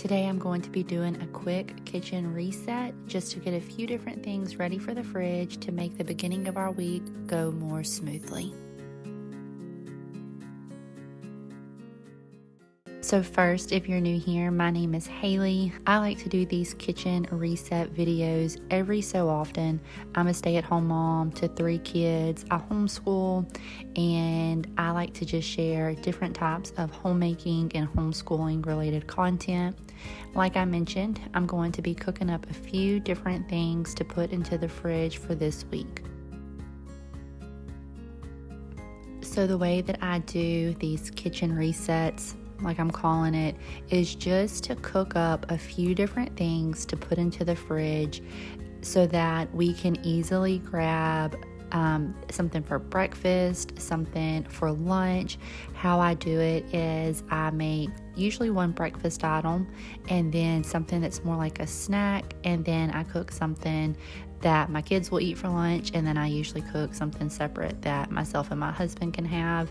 Today I'm going to be doing a quick kitchen reset just to get a few different things ready for the fridge to make the beginning of our week go more smoothly. So first, if you're new here, my name is Haley. I like to do these kitchen reset videos every so often. I'm a stay-at-home mom to 3 kids. I homeschool, and I like to just share different types of homemaking and homeschooling related content. Like I mentioned, I'm going to be cooking up a few different things to put into the fridge for this week. So the way that I do these kitchen resets, like I'm calling it, is just to cook up a few different things to put into the fridge so that we can easily grab something for breakfast, something for lunch. How I do it is I make usually one breakfast item and then something that's more like a snack, and then I cook something that my kids will eat for lunch, and then I usually cook something separate that myself and my husband can have.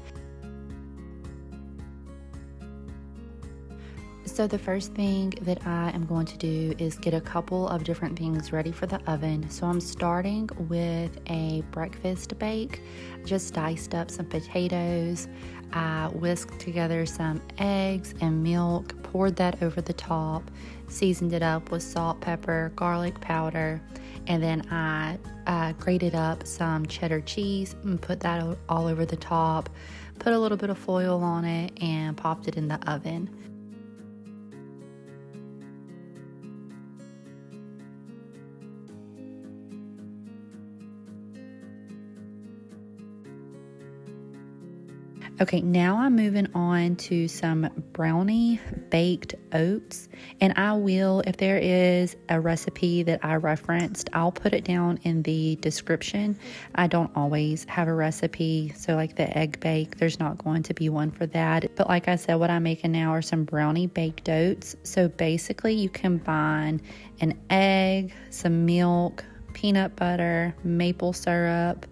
So the first thing that I am going to do is get a couple of different things ready for the oven. So I'm starting with a breakfast bake. Just diced up some potatoes. I whisked together some eggs and milk, poured that over the top, seasoned it up with salt, pepper, garlic powder, and then I grated up some cheddar cheese and put that all over the top, put a little bit of foil on it, and popped it in the oven. Okay, now I'm moving on to some brownie baked oats, and I will, if there is a recipe that I referenced, I'll put it down in the description. I don't always have a recipe, so like the egg bake, there's not going to be one for that. But like I said, what I'm making now are some brownie baked oats. So basically you combine an egg, some milk, peanut butter, maple syrup,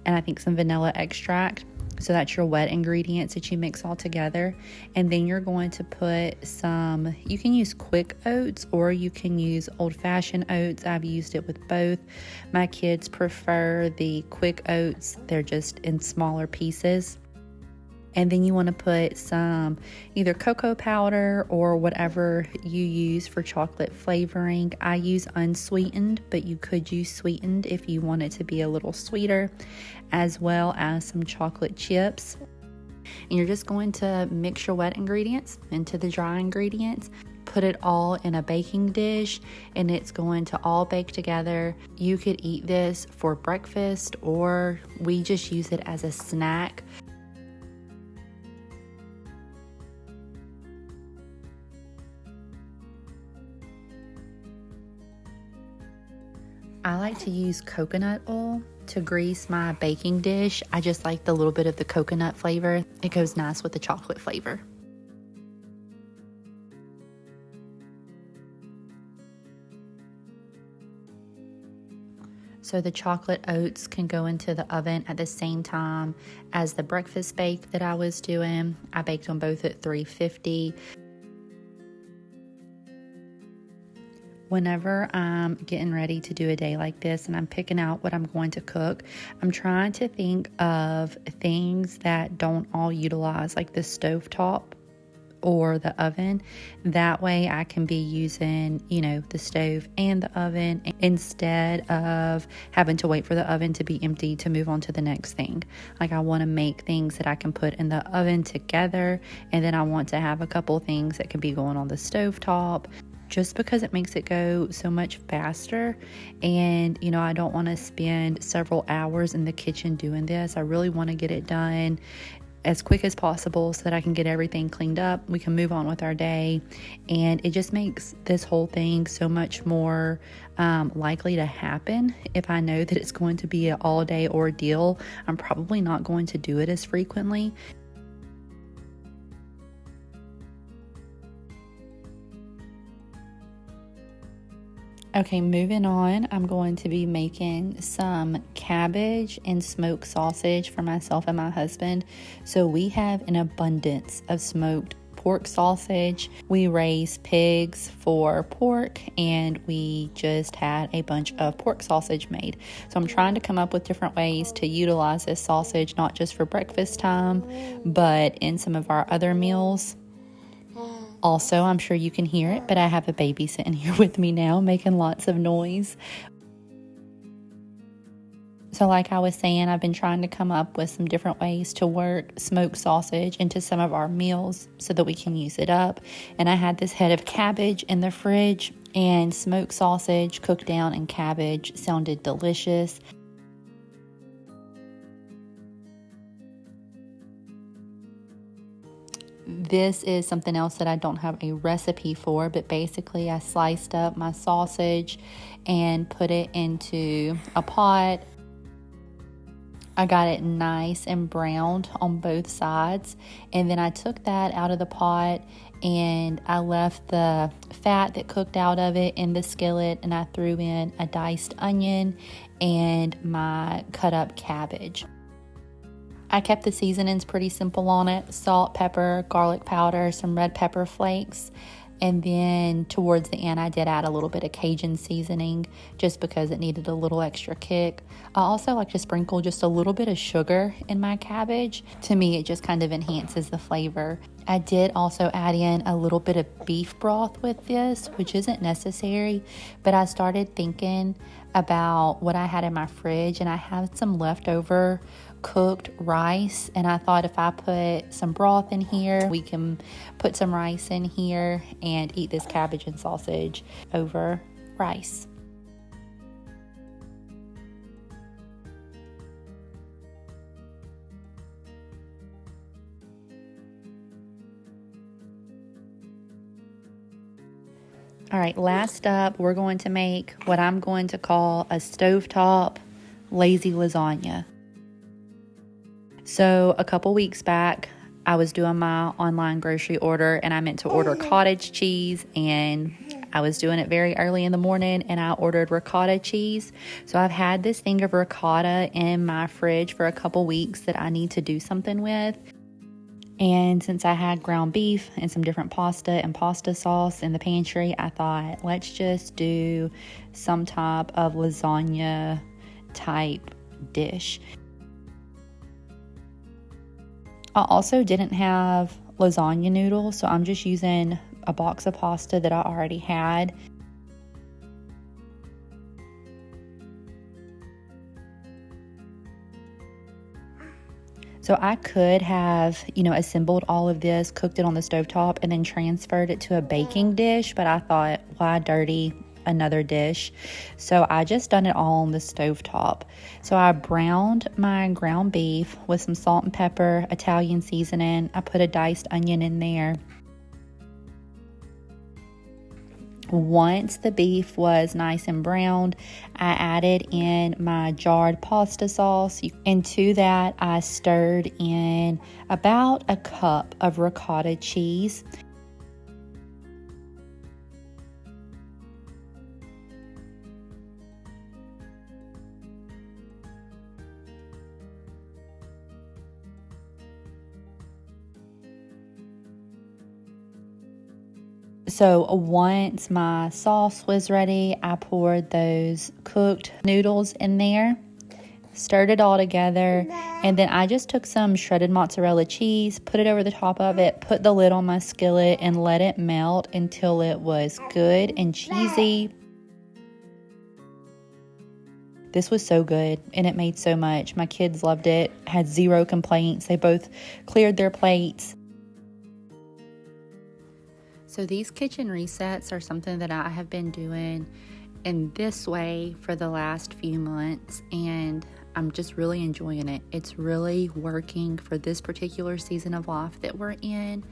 and I think some vanilla extract. So that's your wet ingredients that you mix all together. And then you're going to put some, you can use quick oats or you can use old-fashioned oats. I've used it with both. My kids prefer the quick oats. They're just in smaller pieces. And then you want to put some either cocoa powder or whatever you use for chocolate flavoring. I use unsweetened, but you could use sweetened if you want it to be a little sweeter, as well as some chocolate chips. And you're just going to mix your wet ingredients into the dry ingredients, put it all in a baking dish, and it's going to all bake together. You could eat this for breakfast, or we just use it as a snack. I like to use coconut oil to grease my baking dish. I just like the little bit of the coconut flavor. It goes nice with the chocolate flavor. So the chocolate oats can go into the oven at the same time as the breakfast bake that I was doing. I baked them both at 350. Whenever I'm getting ready to do a day like this and I'm picking out what I'm going to cook, I'm trying to think of things that don't all utilize like the stovetop or the oven. That way I can be using, the stove and the oven instead of having to wait for the oven to be empty to move on to the next thing. Like I want to make things that I can put in the oven together, and then I want to have a couple things that can be going on the stovetop, just because it makes it go so much faster. And I don't want to spend several hours in the kitchen doing this. I really want to get it done as quick as possible so that I can get everything cleaned up. We can move on with our day, and it just makes this whole thing so much more likely to happen. If I know that it's going to be an all-day ordeal, I'm probably not going to do it as frequently. Okay, moving on, I'm going to be making some cabbage and smoked sausage for myself and my husband. So we have an abundance of smoked pork sausage. We raise pigs for pork, and we just had a bunch of pork sausage made. So I'm trying to come up with different ways to utilize this sausage, not just for breakfast time, but in some of our other meals. Also, I'm sure you can hear it, but I have a baby sitting here with me now making lots of noise. So like I was saying, I've been trying to come up with some different ways to work smoked sausage into some of our meals so that we can use it up. And I had this head of cabbage in the fridge, and smoked sausage cooked down in cabbage sounded delicious. This is something else that I don't have a recipe for, but basically I sliced up my sausage and put it into a pot. I got it nice and browned on both sides, and then I took that out of the pot and I left the fat that cooked out of it in the skillet, and I threw in a diced onion and my cut up cabbage. I kept the seasonings pretty simple on it: salt, pepper, garlic powder, some red pepper flakes. And then towards the end, I did add a little bit of Cajun seasoning just because it needed a little extra kick. I also like to sprinkle just a little bit of sugar in my cabbage. To me, it just kind of enhances the flavor. I did also add in a little bit of beef broth with this, which isn't necessary, but I started thinking about what I had in my fridge, and I had some leftover cooked rice, and I thought if I put some broth in here, we can put some rice in here and eat this cabbage and sausage over rice. All right, last up, we're going to make what I'm going to call a stovetop lazy lasagna. So a couple weeks back, I was doing my online grocery order, and I meant to order cottage cheese, and I was doing it very early in the morning, and I ordered ricotta cheese. So I've had this thing of ricotta in my fridge for a couple weeks that I need to do something with. And since I had ground beef and some different pasta and pasta sauce in the pantry, I thought, let's just do some type of lasagna type dish. I also didn't have lasagna noodles, so I'm just using a box of pasta that I already had. So I could have, assembled all of this, cooked it on the stovetop, and then transferred it to a baking dish, but I thought, why dirty another dish? So I just done it all on the stovetop. So I browned my ground beef with some salt and pepper, Italian seasoning. I put a diced onion in there. Once the beef was nice and browned, I added in my jarred pasta sauce. And to that, I stirred in about a cup of ricotta cheese. So once my sauce was ready, I poured those cooked noodles in there, stirred it all together, and then I just took some shredded mozzarella cheese, put it over the top of it, put the lid on my skillet, and let it melt until it was good and cheesy. This was so good, and it made so much. My kids loved it, had zero complaints. They both cleared their plates. So these kitchen resets are something that I have been doing in this way for the last few months, and I'm just really enjoying it. It's really working for this particular season of life that we're in,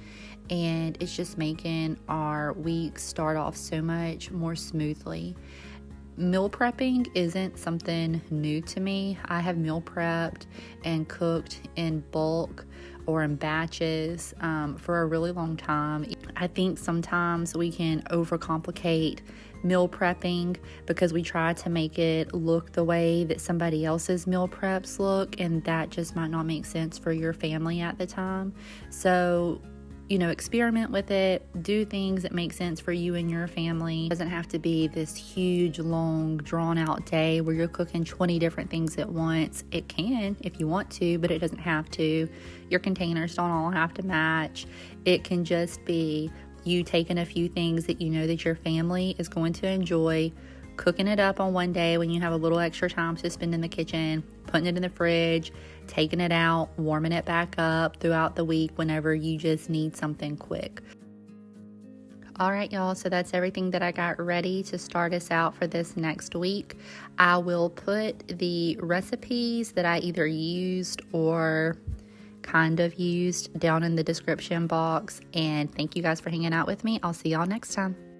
and it's just making our weeks start off so much more smoothly. Meal prepping isn't something new to me. I have meal prepped and cooked in bulk or in batches for a really long time. I think sometimes we can overcomplicate meal prepping because we try to make it look the way that somebody else's meal preps look, and that just might not make sense for your family at the time. So, experiment with it, do things that make sense for you and your family. It doesn't have to be this huge, long, drawn out day where you're cooking 20 different things at once. It can if you want to, but it doesn't have to. Your containers don't all have to match. It can just be you taking a few things that you know that your family is going to enjoy, cooking it up on one day when you have a little extra time to spend in the kitchen, putting it in the fridge, taking it out, warming it back up throughout the week whenever you just need something quick. All right, y'all, so that's everything that I got ready to start us out for this next week. I will put the recipes that I either used or kind of used down in the description box. And thank you guys for hanging out with me. I'll see y'all next time.